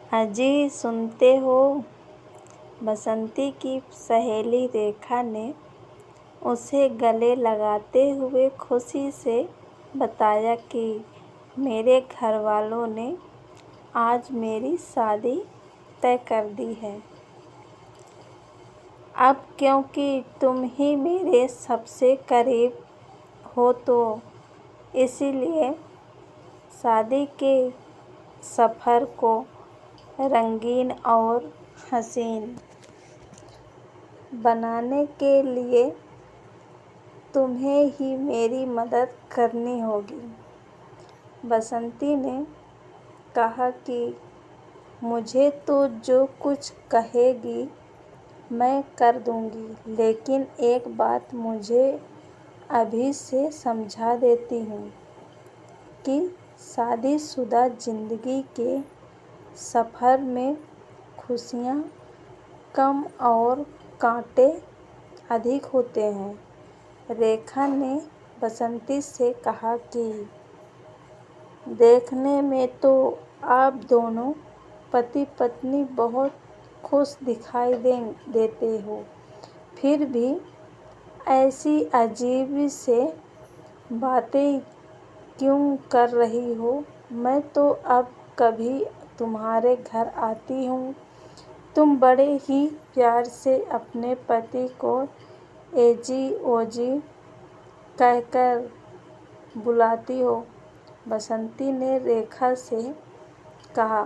अजी सुनते हो? बसंती की सहेली रेखा ने उसे गले लगाते हुए खुशी से बताया कि मेरे घरवालों ने आज मेरी शादी तय कर दी है। अब क्योंकि तुम ही मेरे सबसे करीब हो तो इसीलिए शादी के सफ़र को रंगीन और हसीन बनाने के लिए तुम्हें ही मेरी मदद करनी होगी। बसंती ने कहा कि मुझे तो जो कुछ कहेगी मैं कर दूंगी, लेकिन एक बात मुझे अभी से समझा देती हूँ कि शादीशुदा जिंदगी के सफ़र में खुशियाँ कम और कांटे अधिक होते हैं। रेखा ने बसंती से कहा कि देखने में तो आप दोनों पति पत्नी बहुत खुश दिखाई देते हो, फिर भी ऐसी अजीब से बातें क्यों कर रही हो? मैं तो अब कभी तुम्हारे घर आती हूँ, तुम बड़े ही प्यार से अपने पति को एजी ओजी कहकर बुलाती हो। बसंती ने रेखा से कहा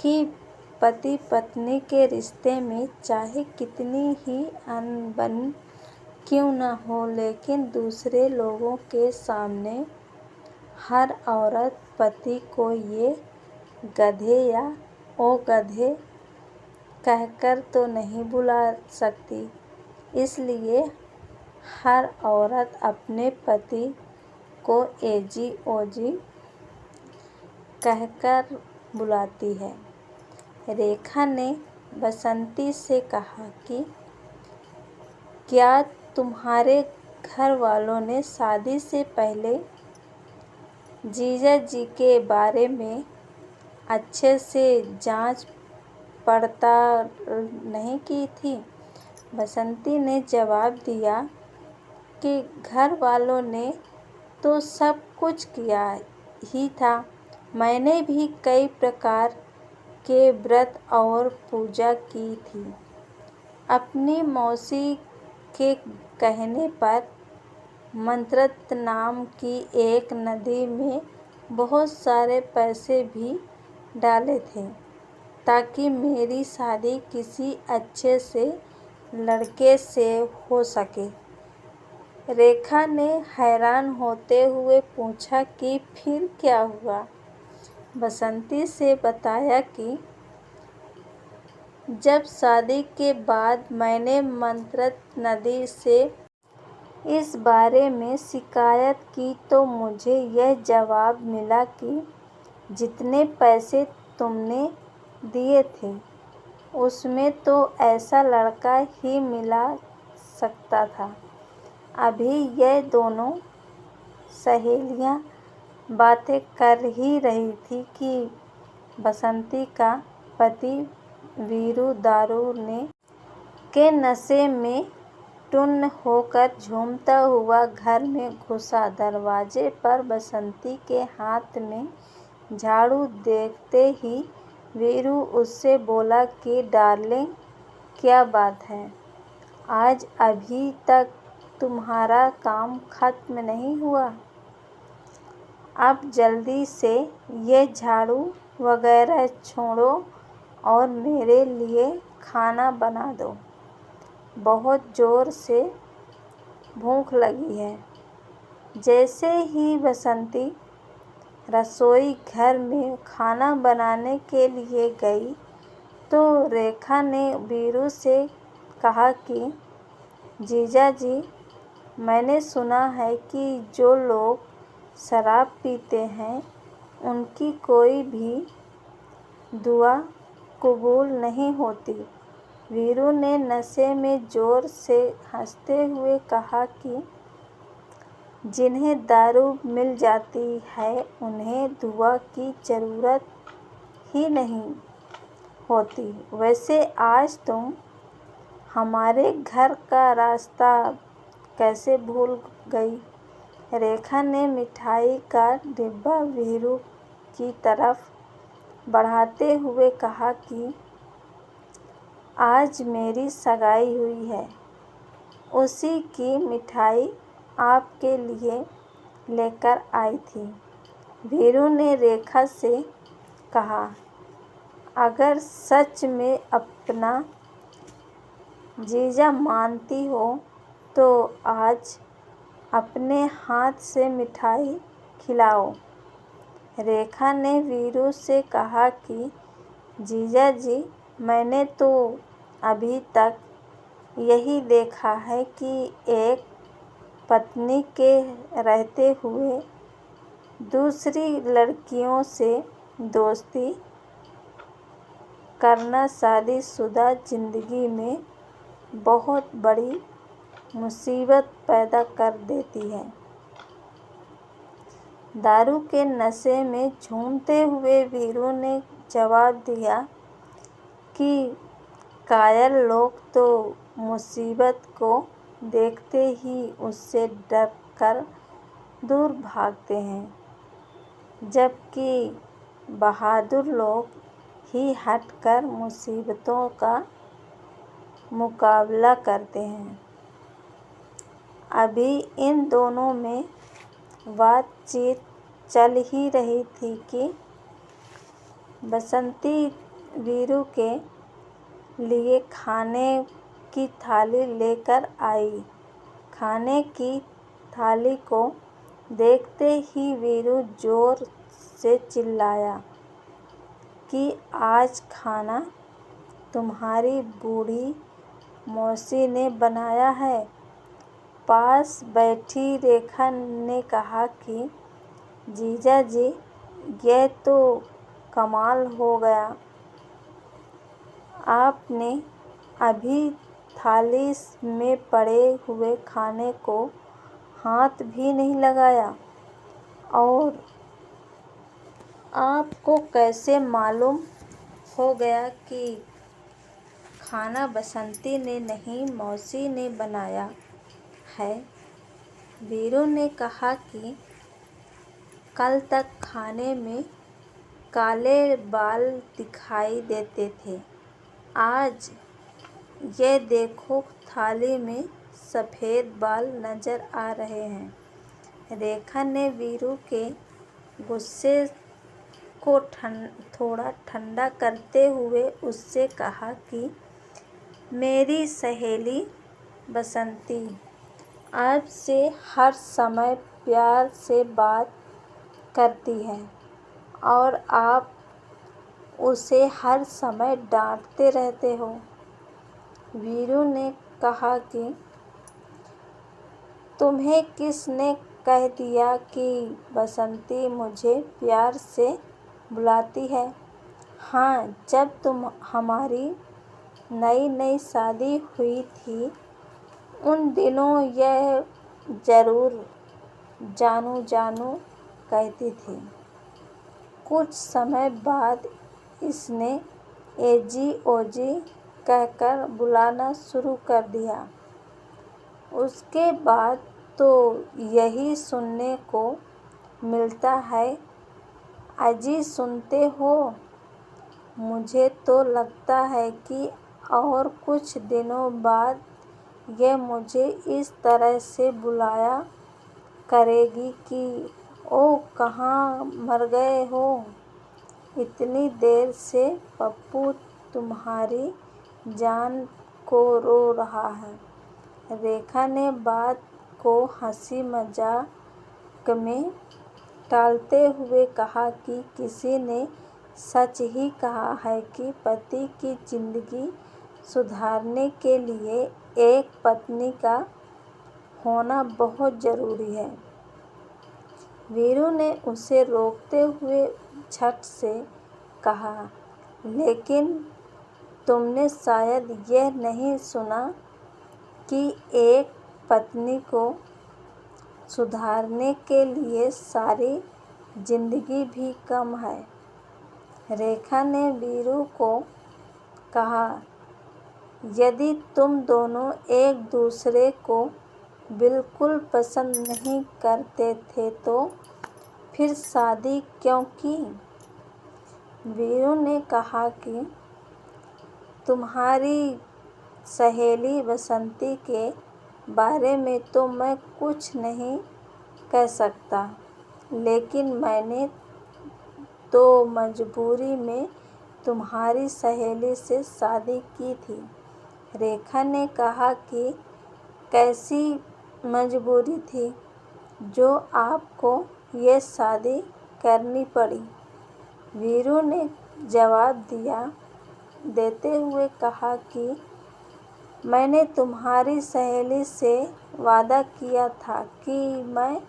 कि पति पत्नी के रिश्ते में चाहे कितनी ही अनबन क्यों न हो, लेकिन दूसरे लोगों के सामने हर औरत पति को ये गधे या ओ गधे कहकर तो नहीं बुला सकती। इसलिए हर औरत अपने पति को एजी ओजी कहकर बुलाती है। रेखा ने बसंती से कहा कि क्या तुम्हारे घर वालों ने शादी से पहले जीजा जी के बारे में अच्छे से जांच पड़ताल नहीं की थी? बसंती ने जवाब दिया कि घर वालों ने तो सब कुछ किया ही था। मैंने भी कई प्रकार के व्रत और पूजा की थी। अपनी मौसी के कहने पर मंत्रत नाम की एक नदी में बहुत सारे पैसे भी डाले थे ताकि मेरी शादी किसी अच्छे से लड़के से हो सके। रेखा ने हैरान होते हुए पूछा कि फिर क्या हुआ? बसंती से बताया कि जब शादी के बाद मैंने मंत्रत नदी से इस बारे में शिकायत की तो मुझे यह जवाब मिला कि जितने पैसे तुमने दिए थे उसमें तो ऐसा लड़का ही मिला सकता था। अभी ये दोनों सहेलियां बातें कर ही रही थी कि बसंती का पति वीरू दारू के नशे में टुन्न होकर झूमता हुआ घर में घुसा। दरवाजे पर बसंती के हाथ में झाड़ू देखते ही वीरू उससे बोला कि डार्लिंग, क्या बात है? आज अभी तक तुम्हारा काम खत्म नहीं हुआ? अब जल्दी से ये झाड़ू वगैरह छोड़ो और मेरे लिए खाना बना दो। बहुत ज़ोर से भूख लगी है। जैसे ही बसंती रसोई घर में खाना बनाने के लिए गई तो रेखा ने वीरू से कहा कि जीजा जी, मैंने सुना है कि जो लोग शराब पीते हैं उनकी कोई भी दुआ कबूल नहीं होती। वीरू ने नशे में जोर से हंसते हुए कहा कि जिन्हें दारू मिल जाती है उन्हें दुआ की ज़रूरत ही नहीं होती। वैसे आज तुम हमारे घर का रास्ता कैसे भूल गई? रेखा ने मिठाई का डिब्बा वीरू की तरफ बढ़ाते हुए कहा कि आज मेरी सगाई हुई है, उसी की मिठाई आपके लिए लेकर आई थी। वीरू ने रेखा से कहा, अगर सच में अपना जीजा मानती हो तो आज अपने हाथ से मिठाई खिलाओ। रेखा ने वीरू से कहा कि जीजा जी, मैंने तो अभी तक यही देखा है कि एक पत्नी के रहते हुए दूसरी लड़कियों से दोस्ती करना शादीशुदा जिंदगी में बहुत बड़ी मुसीबत पैदा कर देती है। दारू के नशे में झूमते हुए वीरू ने जवाब दिया कि कायर लोग तो मुसीबत को देखते ही उससे डर कर दूर भागते हैं, जबकि बहादुर लोग ही हटकर मुसीबतों का मुकाबला करते हैं। अभी इन दोनों में बातचीत चल ही रही थी कि बसंती वीरू के लिए खाने की थाली लेकर आई। खाने की थाली को देखते ही वीरू जोर से चिल्लाया कि आज खाना तुम्हारी बूढ़ी मौसी ने बनाया है। पास बैठी रेखा ने कहा कि जीजा जी, यह तो कमाल हो गया, आपने अभी थाली में पड़े हुए खाने को हाथ भी नहीं लगाया, और आपको कैसे मालूम हो गया कि खाना बसंती ने नहीं मौसी ने बनाया है? वीरू ने कहा कि कल तक खाने में काले बाल दिखाई देते थे, आज ये देखो थाली में सफ़ेद बाल नजर आ रहे हैं। रेखा ने वीरू के गुस्से को थोड़ा ठंडा करते हुए उससे कहा कि मेरी सहेली बसंती आपसे हर समय प्यार से बात करती है और आप उसे हर समय डांटते रहते हो। वीरू ने कहा कि तुम्हें किसने कह दिया कि बसंती मुझे प्यार से बुलाती है? हाँ, जब तुम हमारी नई नई शादी हुई थी उन दिनों यह ज़रूर जानू जानू कहती थी। कुछ समय बाद इसने एजी ओजी कहकर बुलाना शुरू कर दिया। उसके बाद तो यही सुनने को मिलता है, अजी सुनते हो? मुझे तो लगता है कि और कुछ दिनों बाद यह मुझे इस तरह से बुलाया करेगी कि ओ कहाँ मर गए हो, इतनी देर से पप्पू तुम्हारी जान को रो रहा है। रेखा ने बात को हंसी मजाक में टालते हुए कहा कि किसी ने सच ही कहा है कि पति की जिंदगी सुधारने के लिए एक पत्नी का होना बहुत ज़रूरी है। वीरू ने उसे रोकते हुए झट से कहा, लेकिन तुमने शायद यह नहीं सुना कि एक पत्नी को सुधारने के लिए सारी जिंदगी भी कम है। रेखा ने वीरू को कहा, यदि तुम दोनों एक दूसरे को बिल्कुल पसंद नहीं करते थे तो फिर शादी क्यों की? वीरू ने कहा कि तुम्हारी सहेली बसंती के बारे में तो मैं कुछ नहीं कह सकता, लेकिन मैंने तो मजबूरी में तुम्हारी सहेली से शादी की थी। रेखा ने कहा कि कैसी मजबूरी थी जो आपको ये शादी करनी पड़ी? वीरू ने जवाब देते हुए कहा कि मैंने तुम्हारी सहेली से वादा किया था कि मैं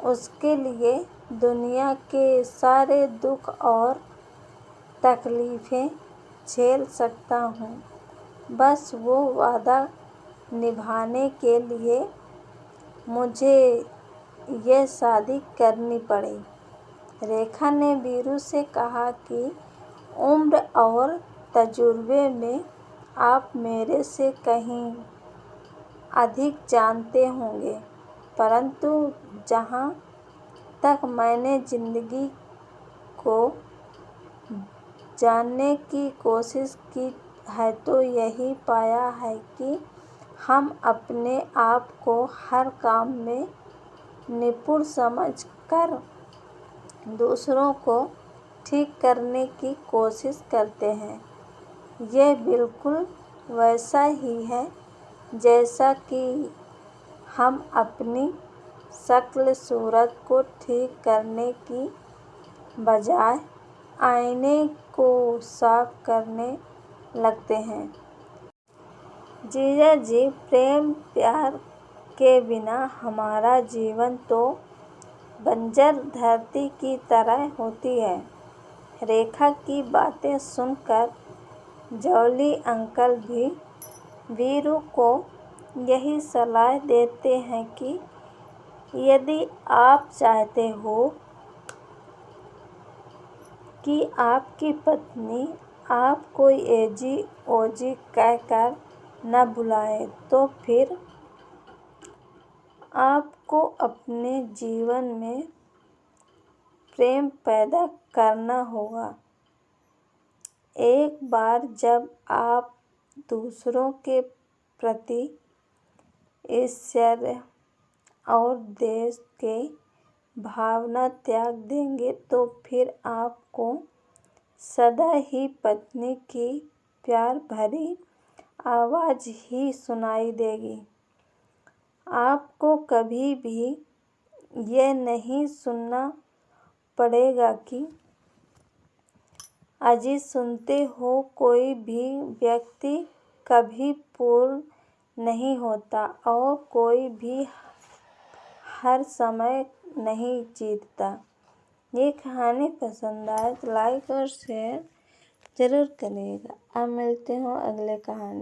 उसके लिए दुनिया के सारे दुख और तकलीफ़ें झेल सकता हूँ, बस वो वादा निभाने के लिए मुझे ये शादी करनी पड़ी। रेखा ने वीरू से कहा कि उम्र और तजुर्बे में आप मेरे से कहीं अधिक जानते होंगे, परंतु जहाँ तक मैंने ज़िंदगी को जानने की कोशिश की है तो यही पाया है कि हम अपने आप को हर काम में निपुण समझ कर दूसरों को ठीक करने की कोशिश करते हैं। यह बिल्कुल वैसा ही है जैसा कि हम अपनी शक्ल सूरत को ठीक करने की बजाय आईने को साफ करने लगते हैं। जीजा जी, प्रेम प्यार के बिना हमारा जीवन तो बंजर धरती की तरह होती है। रेखा की बातें सुनकर जॉली अंकल भी वीरू को यही सलाह देते हैं कि यदि आप चाहते हो कि आपकी पत्नी आपको एजी ओजी कहकर न बुलाए तो फिर आपको अपने जीवन में प्रेम पैदा करना होगा। एक बार जब आप दूसरों के प्रति ईर्ष्या और द्वेष के भावना त्याग देंगे तो फिर आपको सदा ही पत्नी की प्यार भरी आवाज़ ही सुनाई देगी। आपको कभी भी ये नहीं सुनना पड़ेगा कि अजी सुनते हो, कोई भी व्यक्ति कभी पूर्ण नहीं होता और कोई भी हर समय नहीं जीतता। ये कहानी पसंद आए तो लाइक और शेयर ज़रूर करिएगा। अब मिलते हैं अगले कहानी।